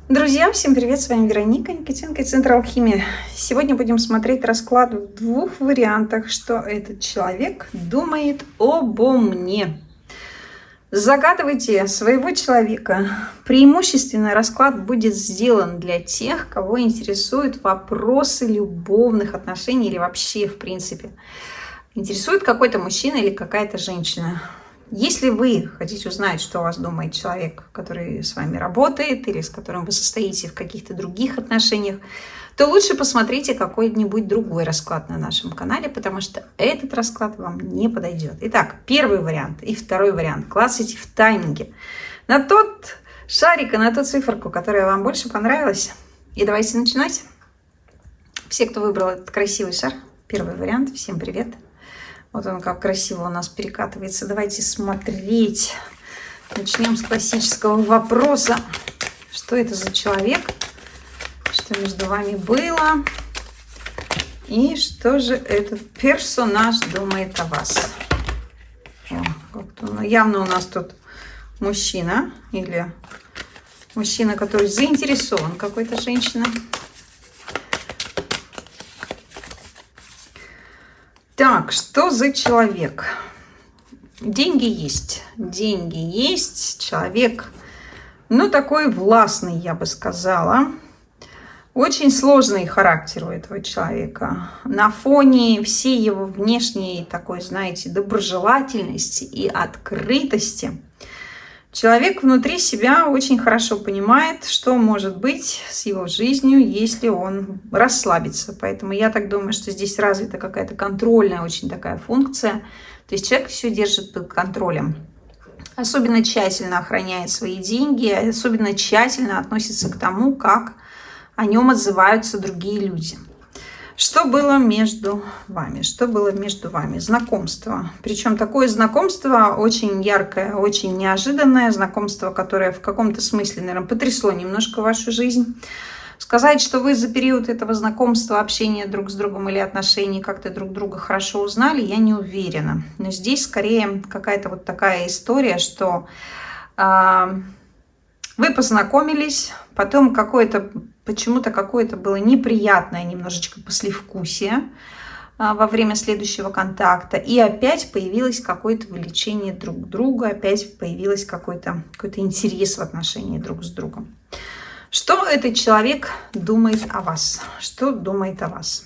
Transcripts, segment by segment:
Друзья, всем привет! С вами Вероника Никитенко и Центр Алхимии. Сегодня будем смотреть расклад в двух вариантах, что этот человек думает обо мне. Загадывайте своего человека. Преимущественно расклад будет сделан для тех, кого интересуют вопросы любовных отношений или вообще, в принципе, интересует какой-то мужчина или какая-то женщина. Если вы хотите узнать, что о вас думает человек, который с вами работает или с которым вы состоите в каких-то других отношениях, то лучше посмотрите какой-нибудь другой расклад на нашем канале, потому что этот расклад вам не подойдет. Итак, первый вариант и второй вариант. Клацайте в тайминге на тот шарик и на ту циферку, которая вам больше понравилась. И давайте начинать. Все, кто выбрал этот красивый шар, первый вариант, всем привет. Вот он как красиво у нас перекатывается. Давайте смотреть. Начнем с классического вопроса. Что это за человек? Что между вами было? И что же этот персонаж думает о вас? Явно у нас тут мужчина. Или мужчина, который заинтересован какой-то женщиной. Так, что за человек? Деньги есть. Деньги есть. Человек, такой властный, я бы сказала. Очень сложный характер у этого человека. На фоне всей его внешней такой, знаете, доброжелательности и открытости, человек внутри себя очень хорошо понимает, что может быть с его жизнью, если он расслабится. Поэтому я так думаю, что здесь развита какая-то контрольная очень такая функция. То есть человек все держит под контролем. Особенно тщательно охраняет свои деньги, особенно тщательно относится к тому, как о нем отзываются другие люди. Что было между вами? Что было между вами? Знакомство. Причем такое знакомство очень яркое, очень неожиданное. Знакомство, которое в каком-то смысле, наверное, потрясло немножко вашу жизнь. Сказать, что вы за период этого знакомства, общения друг с другом или отношений как-то друг друга хорошо узнали, я не уверена. Но здесь скорее какая-то вот такая история, что вы познакомились, потом почему-то какое-то было неприятное немножечко послевкусие во время следующего контакта. И опять появилось какое-то влечение друг к другу, опять появилось какой-то интерес в отношении друг с другом. Что этот человек думает о вас? Что думает о вас?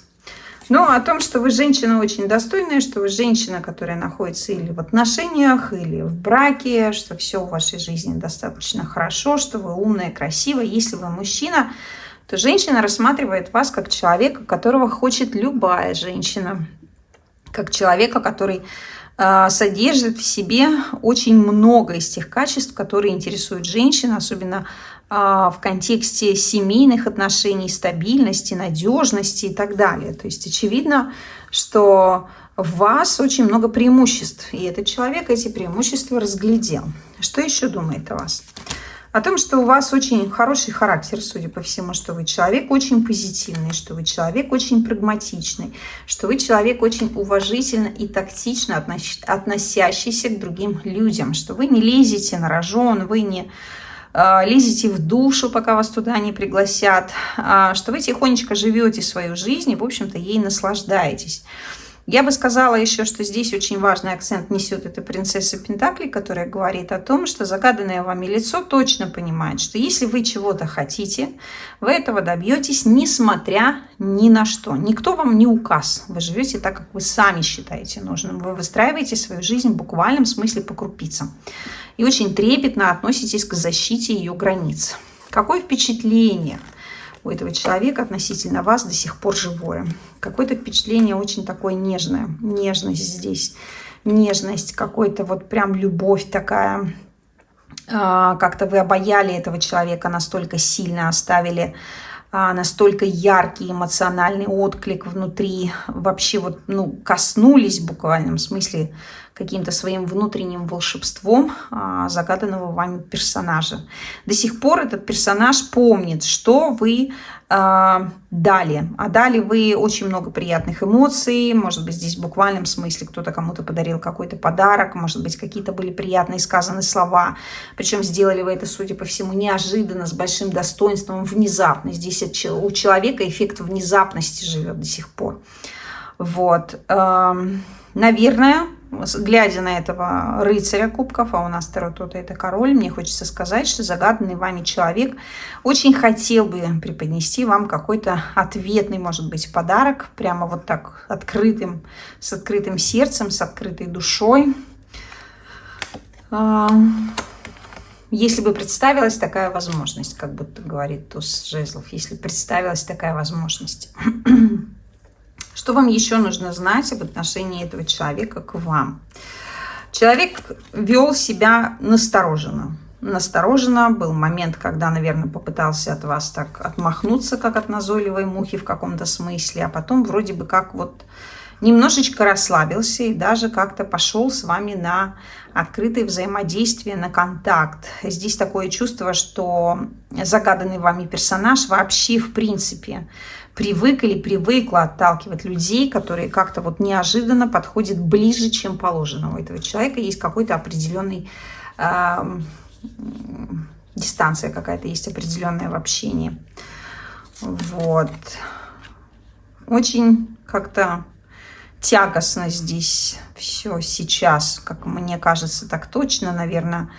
О том, что вы женщина очень достойная, что вы женщина, которая находится или в отношениях, или в браке, что все в вашей жизни достаточно хорошо, что вы умная, красивая. Если вы мужчина, то женщина рассматривает вас как человека, которого хочет любая женщина, как человека, который содержит в себе очень много из тех качеств, которые интересуют женщин, особенно в контексте семейных отношений, стабильности, надежности и так далее. То есть очевидно, что в вас очень много преимуществ, и этот человек эти преимущества разглядел. Что еще думает о вас? О том, что у вас очень хороший характер, судя по всему, что вы человек очень позитивный, что вы человек очень прагматичный, что вы человек очень уважительно и тактично относящийся к другим людям, что вы не лезете на рожон, вы не лезете в душу, пока вас туда не пригласят, что вы тихонечко живете свою жизнь и, в общем-то, ей наслаждаетесь. Я бы сказала еще, что здесь очень важный акцент несет эта принцесса Пентаклей, которая говорит о том, что загаданное вами лицо точно понимает, что если вы чего-то хотите, вы этого добьетесь, несмотря ни на что. Никто вам не указ. Вы живете так, как вы сами считаете нужным. Вы выстраиваете свою жизнь в буквальном смысле по крупицам. И очень трепетно относитесь к защите ее границ. Какое впечатление у этого человека относительно вас до сих пор живое? Какое-то впечатление очень такое нежное. Нежность здесь. Нежность, какой-то вот прям любовь такая. Как-то вы обаяли этого человека настолько сильно, оставили настолько яркий эмоциональный отклик внутри. Вообще коснулись в буквальном смысле каким-то своим внутренним волшебством загаданного вами персонажа. До сих пор этот персонаж помнит, что вы дали. А дали вы очень много приятных эмоций. Может быть, здесь в буквальном смысле кто-то кому-то подарил какой-то подарок. Может быть, какие-то были приятные сказанные слова. Причем сделали вы это, судя по всему, неожиданно, с большим достоинством, внезапно. Здесь у человека эффект внезапности живет до сих пор. Вот. Наверное, глядя на этого рыцаря кубков, а у нас второй тот это король, мне хочется сказать, что загаданный вами человек очень хотел бы преподнести вам какой-то ответный, может быть, подарок, прямо вот так открытым, с открытым сердцем, с открытой душой. Если бы представилась такая возможность, как будто говорит туз жезлов, если представилась такая возможность. Что вам еще нужно знать об отношении этого человека к вам? Человек вел себя настороженно. Настороженно был момент, когда, наверное, попытался от вас так отмахнуться, как от назойливой мухи в каком-то смысле, а потом вроде бы как вот немножечко расслабился и даже как-то пошел с вами на открытое взаимодействие, на контакт. Здесь такое чувство, что загаданный вами персонаж вообще в принципе привык или привыкла отталкивать людей, которые как-то вот неожиданно подходят ближе, чем положено. У этого человека есть какой-то определенный дистанция какая-то, есть определенная в общении. Вот. Очень как-то тягостно здесь все сейчас, как мне кажется, так точно, наверное.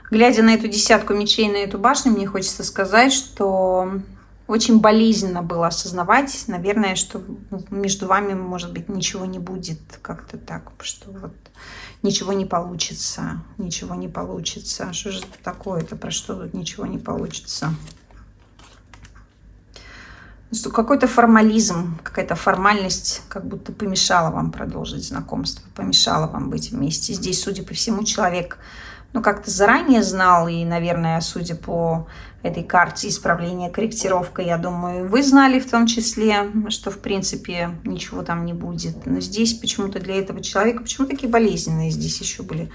Глядя на эту десятку мечей, на эту башню, мне хочется сказать, что очень болезненно было осознавать, наверное, что между вами, может быть, ничего не будет, как-то так, что вот ничего не получится, ничего не получится. Что же это такое-то, про что тут ничего не получится? Какой-то формализм, какая-то формальность как будто помешала вам продолжить знакомство, помешала вам быть вместе. Здесь, судя по всему, человек как-то заранее знал, и, наверное, судя по этой карте исправления, корректировка, я думаю, вы знали в том числе, что, в принципе, ничего там не будет. Но здесь почему-то для этого человека, почему такие болезненные здесь еще были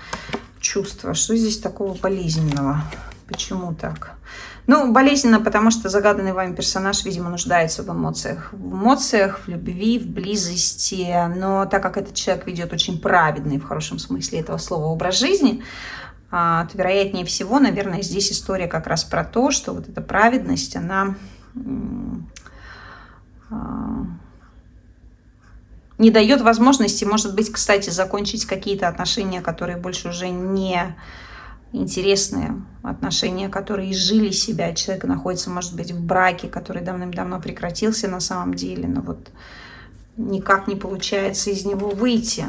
чувства? Что здесь такого болезненного? Почему так? Болезненно, потому что загаданный вами персонаж, видимо, нуждается в эмоциях. В эмоциях, в любви, в близости. Но так как этот человек ведет очень праведный, в хорошем смысле этого слова, образ жизни, то, вероятнее всего, наверное, здесь история как раз про то, что вот эта праведность, она не дает возможности, может быть, кстати, закончить какие-то отношения, которые больше уже не интересные, отношения, которые изжили себя. Человек находится, может быть, в браке, который давным-давно прекратился на самом деле, но вот никак не получается из него выйти.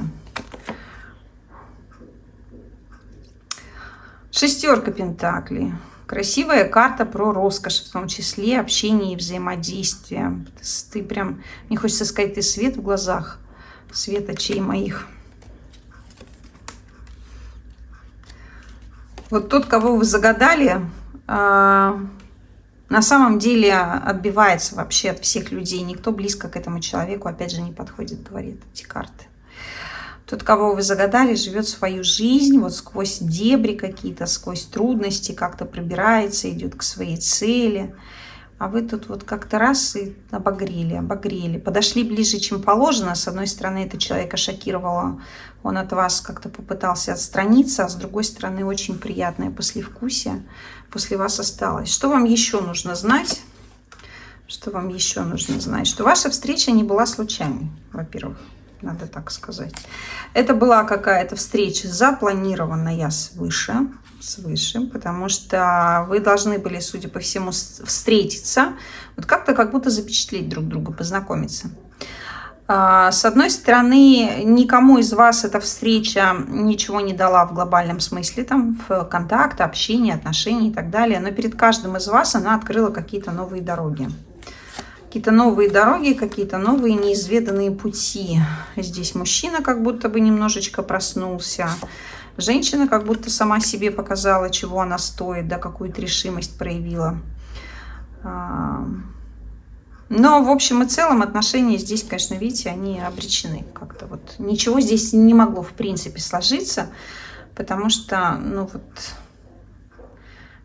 Шестерка пентаклей. Красивая карта про роскошь, в том числе общение и взаимодействие. Ты прям, мне хочется сказать, ты свет в глазах, свет очей моих. Вот тот, кого вы загадали, на самом деле отбивается вообще от всех людей. Никто близко к этому человеку, опять же, не подходит, говорит эти карты. Тот, кого вы загадали, живет свою жизнь, вот сквозь дебри какие-то, сквозь трудности, как-то пробирается, идет к своей цели. А вы тут вот как-то раз и обогрели. Подошли ближе, чем положено. С одной стороны, это человека шокировало, он от вас как-то попытался отстраниться, а с другой стороны, очень приятное послевкусие после вас осталось. Что вам еще нужно знать? Что вам еще нужно знать? Что ваша встреча не была случайной, во-первых. Надо так сказать. Это была какая-то встреча запланированная свыше, потому что вы должны были, судя по всему, встретиться, вот как-то как будто запечатлеть друг друга, познакомиться. С одной стороны, никому из вас эта встреча ничего не дала в глобальном смысле, там, в контакт, общение, отношения и так далее, но перед каждым из вас она открыла какие-то новые дороги. Какие-то новые дороги, какие-то новые неизведанные пути. Здесь мужчина как будто бы немножечко проснулся. Женщина как будто сама себе показала, чего она стоит, да, какую-то решимость проявила. Но в общем и целом отношения здесь, конечно, видите, они обречены как-то вот. Ничего здесь не могло в принципе сложиться, потому что, ну вот,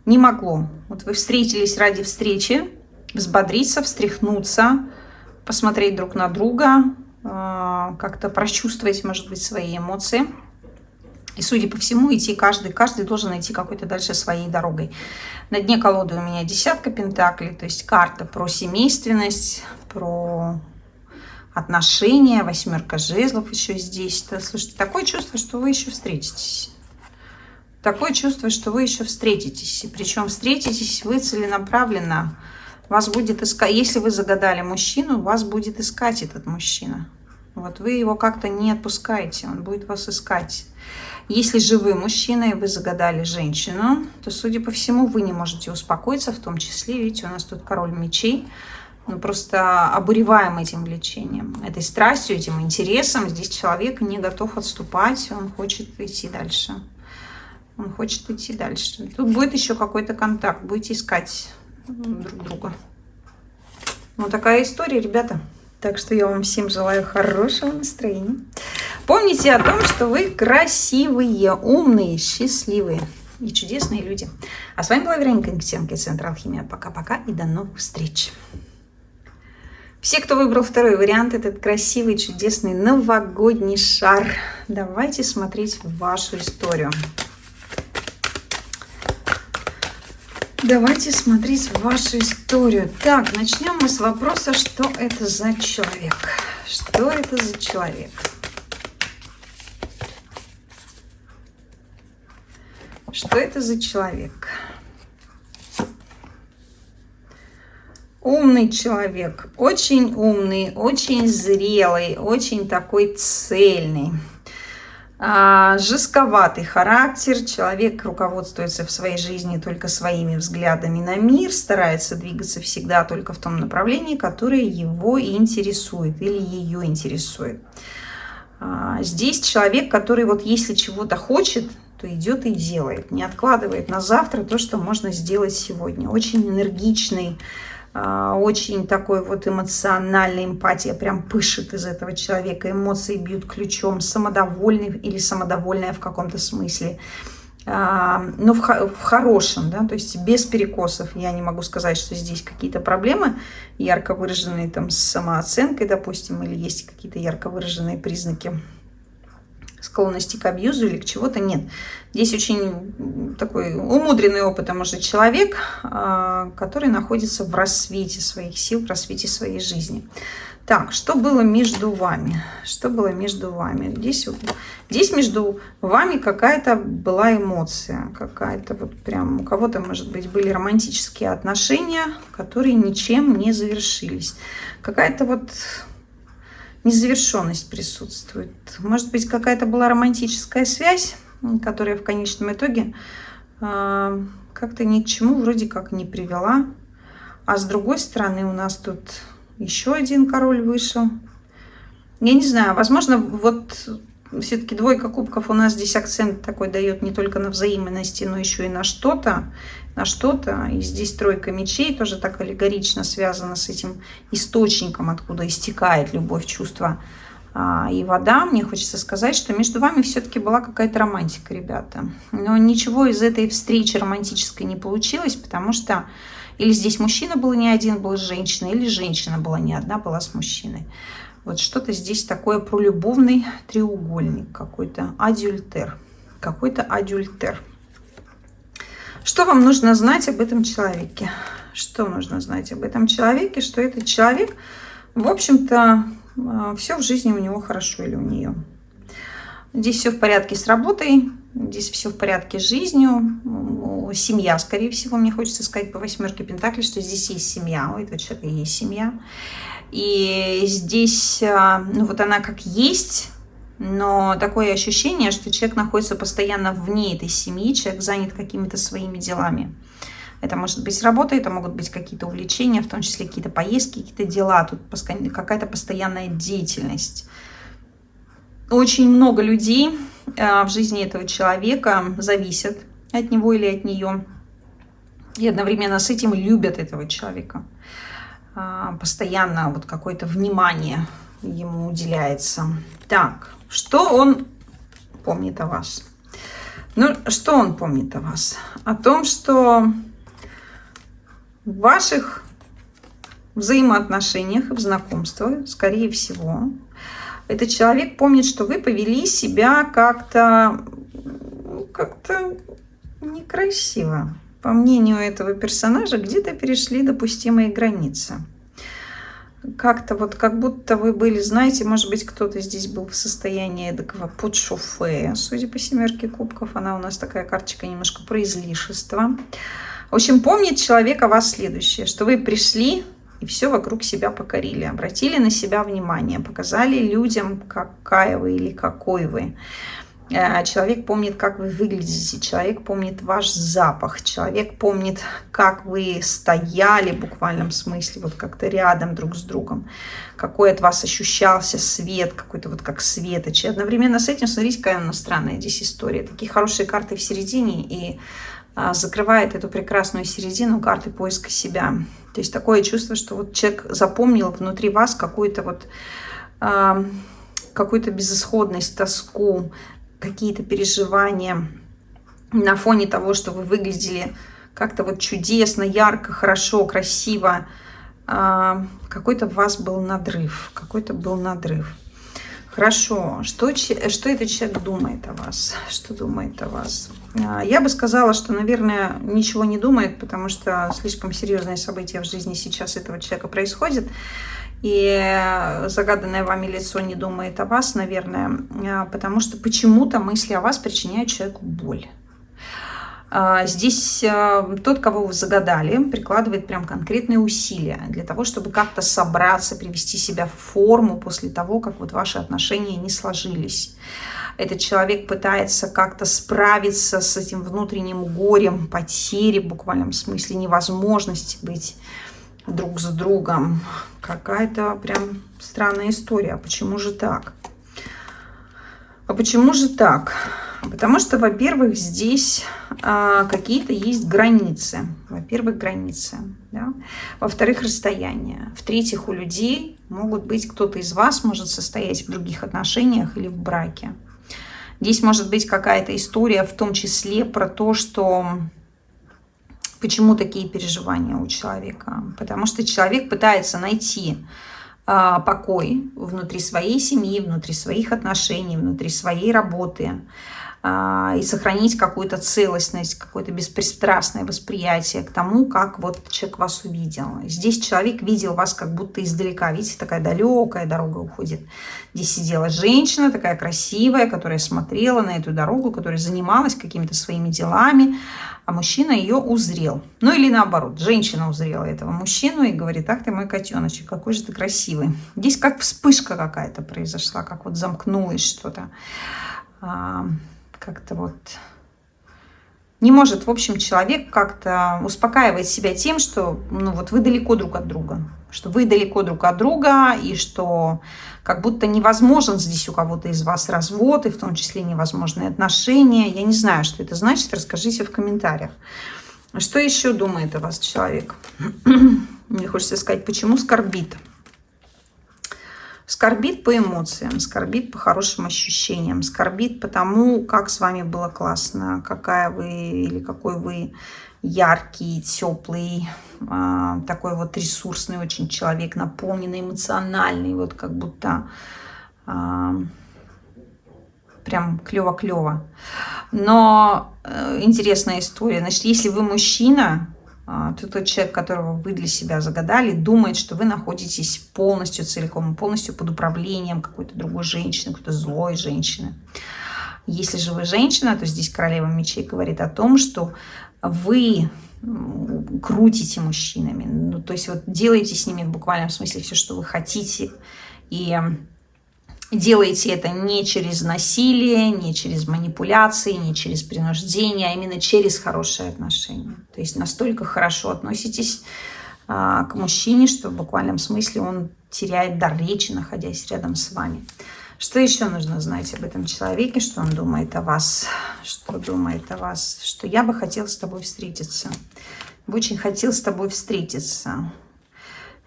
не могло. Вот вы встретились ради встречи, взбодриться, встряхнуться, посмотреть друг на друга, как-то прочувствовать, может быть, свои эмоции. И, судя по всему, идти каждый должен идти какой-то дальше своей дорогой. На дне колоды у меня 10 пентаклей, то есть карта про семейственность, про отношения, 8 жезлов еще здесь. Слушайте, такое чувство, что вы еще встретитесь. Такое чувство, что вы еще встретитесь. Причем встретитесь вы целенаправленно. Вас будет искать, если вы загадали мужчину, вас будет искать этот мужчина. Вот вы его как-то не отпускаете, он будет вас искать. Если же вы мужчина и вы загадали женщину, то, судя по всему, вы не можете успокоиться, в том числе, видите, у нас тут король мечей, ну, просто обуреваем этим влечением, этой страстью, этим интересом. Здесь человек не готов отступать, он хочет идти дальше. Он хочет идти дальше. Тут будет еще какой-то контакт, будете искать друг друга. Ну, такая история, ребята. Так что я вам всем желаю хорошего настроения. Помните о том, что вы красивые, умные, счастливые и чудесные люди. А с вами была Вероника Никитенко, Центр Алхимия. Пока-пока и до новых встреч. Все, кто выбрал второй вариант, этот красивый, чудесный новогодний шар, давайте смотреть вашу историю. Давайте смотреть вашу историю. Так, начнем мы с вопроса, что это за человек. Что это за человек? Что это за человек? Умный человек. Очень умный, очень зрелый, очень такой цельный. Жестковатый характер, человек руководствуется в своей жизни только своими взглядами на мир, старается двигаться всегда только в том направлении, которое его интересует или ее интересует. Здесь человек, который вот если чего-то хочет, то идет и делает, не откладывает на завтра то, что можно сделать сегодня. Очень энергичный, очень такой вот эмоциональный, эмпатия прям пышет из этого человека, эмоции бьют ключом, самодовольный или самодовольная в каком-то смысле, но в хорошем, да, то есть без перекосов. Я не могу сказать, что здесь какие-то проблемы ярко выраженные там с самооценкой, допустим, или есть какие-то ярко выраженные признаки склонности к абьюзу или к чего-то. Нет. Здесь очень такой умудренный опытом уже человек, который находится в рассвете своих сил, в рассвете своей жизни. Так, что было между вами? Что было между вами? Здесь между вами какая-то была эмоция, какая-то вот прям у кого-то, может быть, были романтические отношения, которые ничем не завершились. Какая-то вот незавершенность присутствует. Может быть, какая-то была романтическая связь, которая в конечном итоге как-то ни к чему вроде как не привела. А с другой стороны у нас тут еще один король вышел. Я не знаю, возможно, вот все-таки двойка кубков у нас здесь акцент такой дает не только на взаимности, но еще и на что-то. И здесь тройка мечей тоже так аллегорично связана с этим источником, откуда истекает любовь, чувства и вода. Мне хочется сказать, что между вами все-таки была какая-то романтика, ребята. Но ничего из этой встречи романтической не получилось, потому что или здесь мужчина был не один, был с женщиной, или женщина была не одна, была с мужчиной. Вот что-то здесь такое про любовный треугольник, какой-то адюльтер. Что вам нужно знать об этом человеке? Что нужно знать об этом человеке? Что этот человек, в общем-то, все в жизни у него хорошо или у нее. Здесь все в порядке с работой, здесь все в порядке с жизнью. Семья, скорее всего, мне хочется сказать по 8 пентаклей, что здесь есть семья. У этого человека есть семья. И здесь, ну вот она как есть, но такое ощущение, что человек находится постоянно вне этой семьи, человек занят какими-то своими делами. Это может быть работа, это могут быть какие-то увлечения, в том числе какие-то поездки, какие-то дела. Тут какая-то постоянная деятельность. Очень много людей в жизни этого человека зависят от него или от нее. И одновременно с этим любят этого человека. постоянно вот какое-то внимание ему уделяется. Так, что он помнит о вас? Ну, что он помнит о вас? О том, что в ваших взаимоотношениях и в знакомствах, скорее всего, этот человек помнит, что вы повели себя как-то некрасиво. По мнению этого персонажа, где-то перешли допустимые границы. Как-то вот, как будто вы были, знаете, может быть, кто-то здесь был в состоянии эдакого подшофе, судя по 7 кубков. Она у нас такая карточка немножко про излишество. В общем, помнит человек о вас следующее, что вы пришли и все вокруг себя покорили, обратили на себя внимание, показали людям, какая вы или какой вы. Человек помнит, как вы выглядите, человек помнит ваш запах, человек помнит, как вы стояли в буквальном смысле, вот как-то рядом друг с другом, какой от вас ощущался свет, какой-то вот как светоч. И одновременно с этим, смотрите, какая она странная здесь история. Такие хорошие карты в середине, и закрывает эту прекрасную середину карты поиска себя. То есть такое чувство, что вот человек запомнил внутри вас какую-то вот какую-то безысходность, тоску, какие-то переживания на фоне того, что вы выглядели как-то вот чудесно, ярко, хорошо, красиво. Какой-то в вас был надрыв, какой-то был надрыв. Хорошо, что этот человек думает о вас? Что думает о вас? Я бы сказала, что, наверное, ничего не думает, потому что слишком серьезные события в жизни сейчас этого человека происходят. И загаданное вами лицо не думает о вас, наверное, потому что почему-то мысли о вас причиняют человеку боль. Здесь тот, кого вы загадали, прикладывает прям конкретные усилия для того, чтобы как-то собраться, привести себя в форму после того, как вот ваши отношения не сложились. Этот человек пытается как-то справиться с этим внутренним горем, потери в буквальном смысле, невозможности быть друг с другом. Какая-то прям странная история. А почему же так? А почему же так? Потому что, во-первых, здесь какие-то есть границы. Во-первых, границы. Да? Во-вторых, расстояние. В-третьих, у людей могут быть, кто-то из вас может состоять в других отношениях или в браке. Здесь может быть какая-то история, в том числе про то, что почему такие переживания у человека. Потому что человек пытается найти покой внутри своей семьи, внутри своих отношений, внутри своей работы. И сохранить какую-то целостность, какое-то беспристрастное восприятие к тому, как вот человек вас увидел. Здесь человек видел вас как будто издалека. Видите, такая далекая дорога уходит. Здесь сидела женщина, такая красивая, которая смотрела на эту дорогу, которая занималась какими-то своими делами, а мужчина ее узрел. Ну или наоборот, женщина узрела этого мужчину и говорит: ах ты мой котеночек, какой же ты красивый. Здесь как вспышка какая-то произошла, как вот замкнулось что-то. Как-то вот не может, в общем, человек как-то успокаивать себя тем, что ну, вот вы далеко друг от друга. Что вы далеко друг от друга, и что как будто невозможен здесь у кого-то из вас развод, и в том числе невозможные отношения. Я не знаю, что это значит, расскажите в комментариях. Что еще думает о вас человек? Мне хочется сказать, почему скорбит. Скорбит по эмоциям, скорбит по хорошим ощущениям, скорбит по тому, как с вами было классно, какая вы или какой вы яркий, теплый, такой вот ресурсный очень человек, наполненный, эмоциональный, вот как будто прям клево-клево. Но интересная история. Значит, если вы мужчина, то тот человек, которого вы для себя загадали, думает, что вы находитесь полностью целиком, полностью под управлением какой-то другой женщины, какой-то злой женщины. Если же вы женщина, то здесь королева мечей говорит о том, что вы крутите мужчинами, ну, то есть вот делаете с ними в буквальном смысле все, что вы хотите, и делаете это не через насилие, не через манипуляции, не через принуждение, а именно через хорошие отношения. То есть настолько хорошо относитесь к мужчине, что в буквальном смысле он теряет дар речи, находясь рядом с вами. Что еще нужно знать об этом человеке, что он думает о вас? Что думает о вас? Что я бы хотел с тобой встретиться. Я бы очень хотел с тобой встретиться.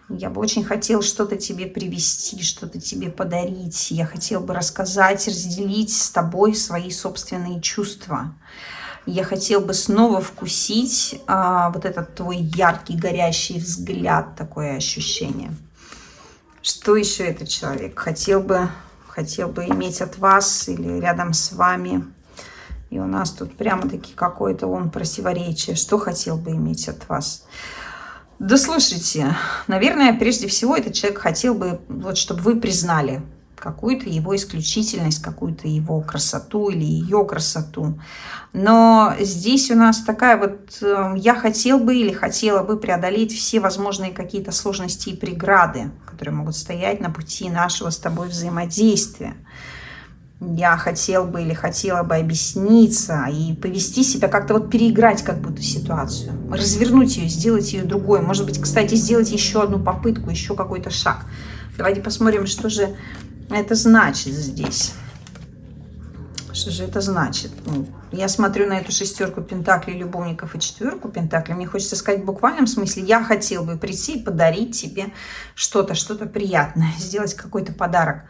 Я бы очень хотел что-то тебе привезти, что-то тебе подарить. Я хотел бы рассказать, разделить с тобой свои собственные чувства. Я хотел бы снова вкусить вот этот твой яркий, горящий взгляд, такое ощущение. Что еще этот человек хотел бы иметь от вас или рядом с вами? И у нас тут прямо-таки какое-то противоречие. Что хотел бы иметь от вас? Да слушайте, наверное, прежде всего этот человек хотел бы, чтобы вы признали какую-то его исключительность, какую-то его красоту или ее красоту. Но здесь у нас такая я хотел бы или хотела бы преодолеть все возможные какие-то сложности и преграды, которые могут стоять на пути нашего с тобой взаимодействия. Я хотел бы или хотела бы объясниться и повести себя как-то переиграть как будто ситуацию, развернуть ее, сделать ее другой. Может быть, кстати, сделать еще одну попытку, еще какой-то шаг. Давайте посмотрим, что же это значит здесь. Что же это значит? Я смотрю на эту шестерку пентаклей, любовников и четверку пентаклей. Мне хочется сказать в буквальном смысле, я хотел бы прийти и подарить тебе что-то приятное, сделать какой-то подарок.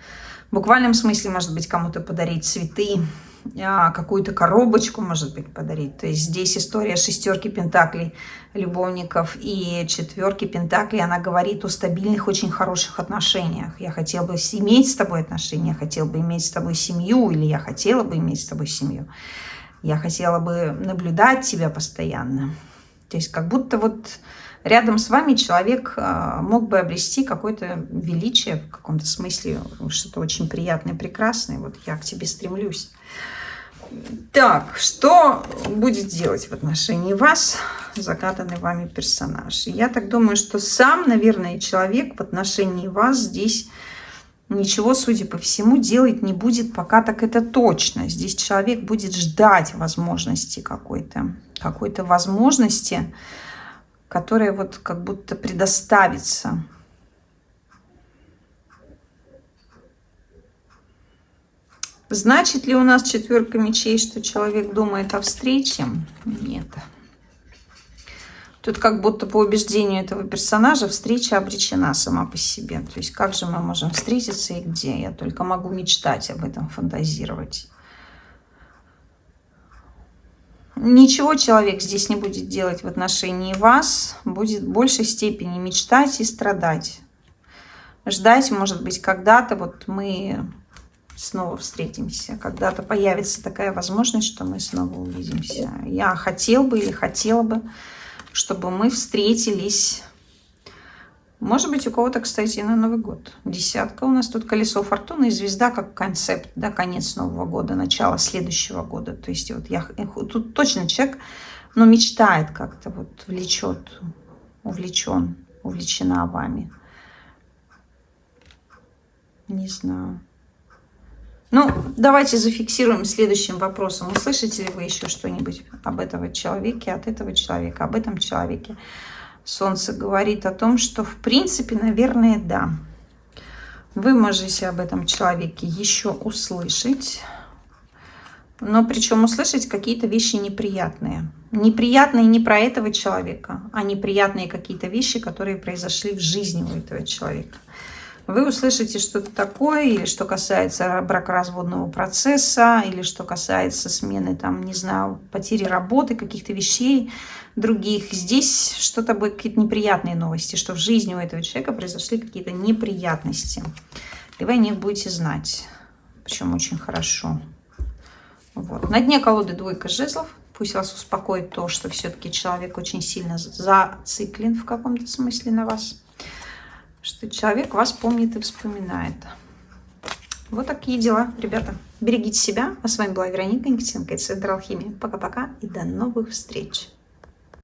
В буквальном смысле, может быть, кому-то подарить цветы, какую-то коробочку, может быть, подарить. То есть здесь история шестерки пентаклей, любовников и четверки пентаклей, она говорит о стабильных, очень хороших отношениях. Я хотела бы иметь с тобой отношения, я хотела бы иметь с тобой семью, или я хотела бы иметь с тобой семью. Я хотела бы наблюдать тебя постоянно. То есть как будто рядом с вами человек мог бы обрести какое-то величие в каком-то смысле, что-то очень приятное, прекрасное. Я к тебе стремлюсь. Так, что будет делать в отношении вас загаданный вами персонаж? Я так думаю, что сам, наверное, человек в отношении вас здесь ничего, судя по всему, делать не будет, пока так это точно. Здесь человек будет ждать возможности какой-то возможности, которая как будто предоставится. Значит ли у нас четверка мечей, что человек думает о встрече? Нет. Тут как будто по убеждению этого персонажа встреча обречена сама по себе. То есть как же мы можем встретиться и где? Я только могу мечтать об этом, фантазировать. Ничего человек здесь не будет делать в отношении вас, будет в большей степени мечтать и страдать. Ждать, может быть, когда-то мы снова встретимся, когда-то появится такая возможность, что мы снова увидимся. Я хотел бы или хотела бы, чтобы мы встретились. Может быть, у кого-то, кстати, на Новый год. Десятка у нас тут колесо фортуны и звезда как концепт, конец Нового года, начало следующего года. То есть тут точно человек, мечтает как-то, увлечена вами. Не знаю. Давайте зафиксируем следующим вопросом. Услышите ли вы еще что-нибудь об этом человеке, от этого человека, об этом человеке? Солнце говорит о том, что в принципе, наверное, да. Вы можете об этом человеке еще услышать. Но причем услышать какие-то вещи неприятные. Неприятные не про этого человека, а неприятные какие-то вещи, которые произошли в жизни у этого человека. Вы услышите что-то такое, или что касается бракоразводного процесса, или что касается смены, потери работы, каких-то вещей других. Здесь что-то будет, какие-то неприятные новости, что в жизни у этого человека произошли какие-то неприятности. И вы о них будете знать, причем очень хорошо. На дне колоды двойка жезлов. Пусть вас успокоит то, что все-таки человек очень сильно зациклен в каком-то смысле на вас. Что человек вас помнит и вспоминает. Вот такие дела, ребята. Берегите себя. А с вами была Вероника Никитенко и Центр Алхимии. Пока-пока и до новых встреч.